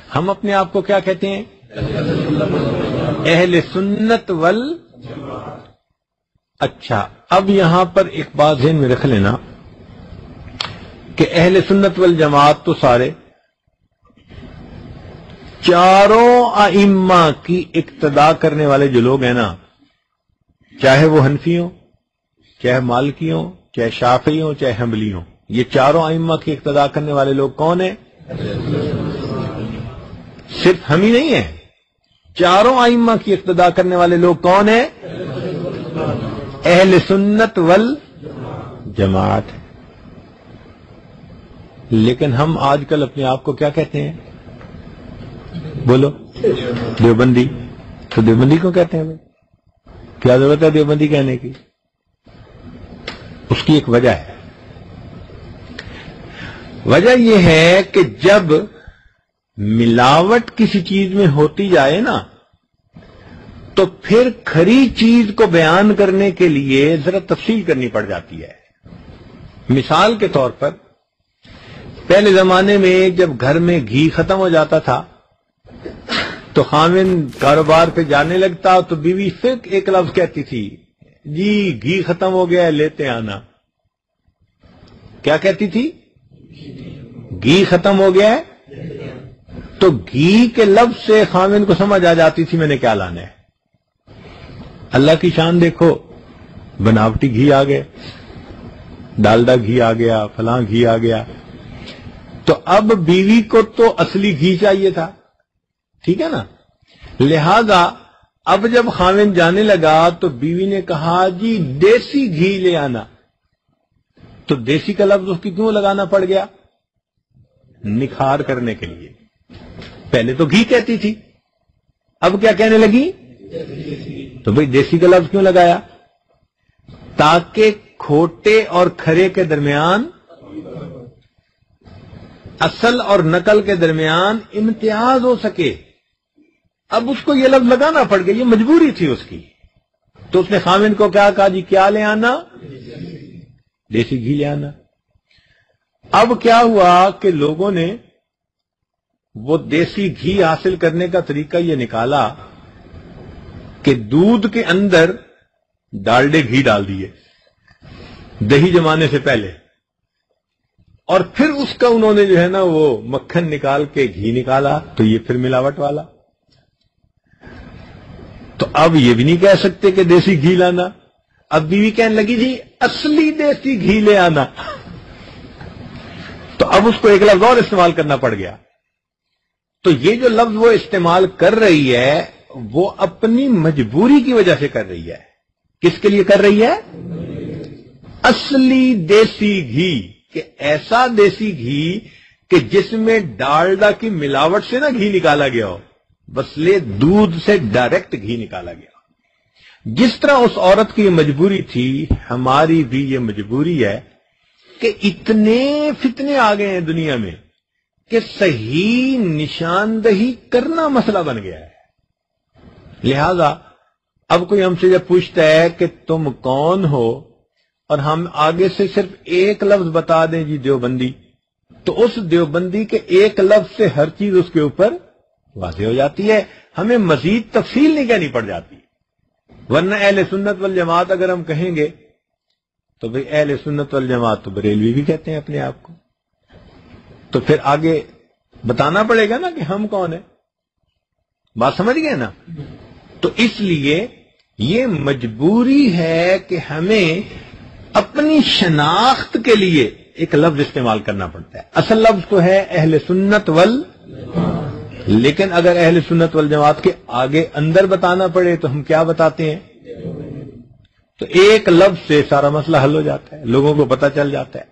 ہم اپنے آپ کو کیا کہتے ہیں؟ اہل سنت وال۔ اچھا، اب یہاں پر ایک بات ذہن میں رکھ لینا کہ اہل سنت والجماعت تو سارے چاروں ائمہ کی اقتداء کرنے والے جو لوگ ہیں نا، چاہے وہ حنفی ہوں، چاہے مالکی ہوں، چاہے شافعی ہوں، چاہے حنبلی ہوں، یہ چاروں ائمہ کی اقتداء کرنے والے لوگ کون ہیں؟ صرف ہم ہی نہیں ہیں، چاروں ائمہ کی اقتداء کرنے والے لوگ کون ہیں؟ اہل سنت والجماعت۔ لیکن ہم آج کل اپنے آپ کو کیا کہتے ہیں؟ بولو، دیوبندی۔ تو دیوبندی کو کہتے ہیں بھائی، کیا ضرورت ہے دیوبندی کہنے کی؟ اس کی ایک وجہ ہے، وجہ یہ ہے کہ جب ملاوٹ کسی چیز میں ہوتی جائے نا، تو پھر کھری چیز کو بیان کرنے کے لیے ذرا تفصیل کرنی پڑ جاتی ہے۔ مثال کے طور پر پہلے زمانے میں جب گھر میں گھی ختم ہو جاتا تھا تو خامن کاروبار پہ جانے لگتا تو بیوی صرف ایک لفظ کہتی تھی، جی گھی ختم ہو گیا ہے لیتے آنا۔ کیا کہتی تھی؟ گھی ختم ہو گیا ہے۔ تو گھی کے لفظ سے خامن کو سمجھ آ جاتی تھی میں نے کیا لانا ہے۔ اللہ کی شان دیکھو، بناوٹی گھی آ گئے، ڈالڈا گھی آ گیا، فلاں گھی آ گیا۔ تو اب بیوی کو تو اصلی گھی چاہیے تھا، ٹھیک ہے نا؟ لہذا اب جب خامن جانے لگا تو بیوی نے کہا جی دیسی گھی لے آنا۔ تو دیسی کا لفظ اس کی کیوں لگانا پڑ گیا؟ نکھار کرنے کے لیے۔ پہلے تو گھی کہتی تھی، اب کیا کہنے لگی؟ تو بھئی دیسی کا لفظ کیوں لگایا؟ تاکہ کھوٹے اور کھرے کے درمیان، اصل اور نقل کے درمیان امتیاز ہو سکے۔ اب اس کو یہ لفظ لگانا پڑ گیا، یہ مجبوری تھی اس کی۔ تو اس نے خامن کو کیا کہا؟ جی کیا لے آنا؟ دیسی گھی لے آنا۔ اب کیا ہوا کہ لوگوں نے وہ دیسی گھی حاصل کرنے کا طریقہ یہ نکالا کہ دودھ کے اندر ڈالڈے گھی ڈال دیے دہی جمانے سے پہلے، اور پھر اس کا انہوں نے جو ہے نا وہ مکھن نکال کے گھی نکالا، تو یہ پھر ملاوٹ والا۔ تو اب یہ بھی نہیں کہہ سکتے کہ دیسی گھی لانا، اب بیوی کہنے لگی جی اصلی دیسی گھی لے آنا۔ تو اب اس کو ایک لفظ اور استعمال کرنا پڑ گیا۔ تو یہ جو لفظ وہ استعمال کر رہی ہے وہ اپنی مجبوری کی وجہ سے کر رہی ہے۔ کس کے لیے کر رہی ہے؟ اصلی دیسی گھی، کہ ایسا دیسی گھی کہ جس میں ڈالڈا کی ملاوٹ سے نہ گھی نکالا گیا ہو، بسلے دودھ سے ڈائریکٹ گھی نکالا گیا۔ جس طرح اس عورت کی یہ مجبوری تھی، ہماری بھی یہ مجبوری ہے کہ اتنے فتنے آ گئے ہیں دنیا میں کہ صحیح نشاندہی کرنا مسئلہ بن گیا ہے۔ لہذا اب کوئی ہم سے جب پوچھتا ہے کہ تم کون ہو، اور ہم آگے سے صرف ایک لفظ بتا دیں جی دیوبندی، تو اس دیوبندی کے ایک لفظ سے ہر چیز اس کے اوپر واضح ہو جاتی ہے، ہمیں مزید تفصیل نہیں کہنی پڑ جاتی۔ ورنہ اہل سنت والجماعت اگر ہم کہیں گے تو بھئی اہل سنت والجماعت تو بریلوی بھی کہتے ہیں اپنے آپ کو، تو پھر آگے بتانا پڑے گا نا کہ ہم کون ہیں۔ بات سمجھ گئے نا؟ تو اس لیے یہ مجبوری ہے کہ ہمیں اپنی شناخت کے لیے ایک لفظ استعمال کرنا پڑتا ہے۔ اصل لفظ تو ہے اہل سنت لیکن اگر اہل سنت والجماعت کے آگے اندر بتانا پڑے تو ہم کیا بتاتے ہیں؟ تو ایک لفظ سے سارا مسئلہ حل ہو جاتا ہے، لوگوں کو پتہ چل جاتا ہے۔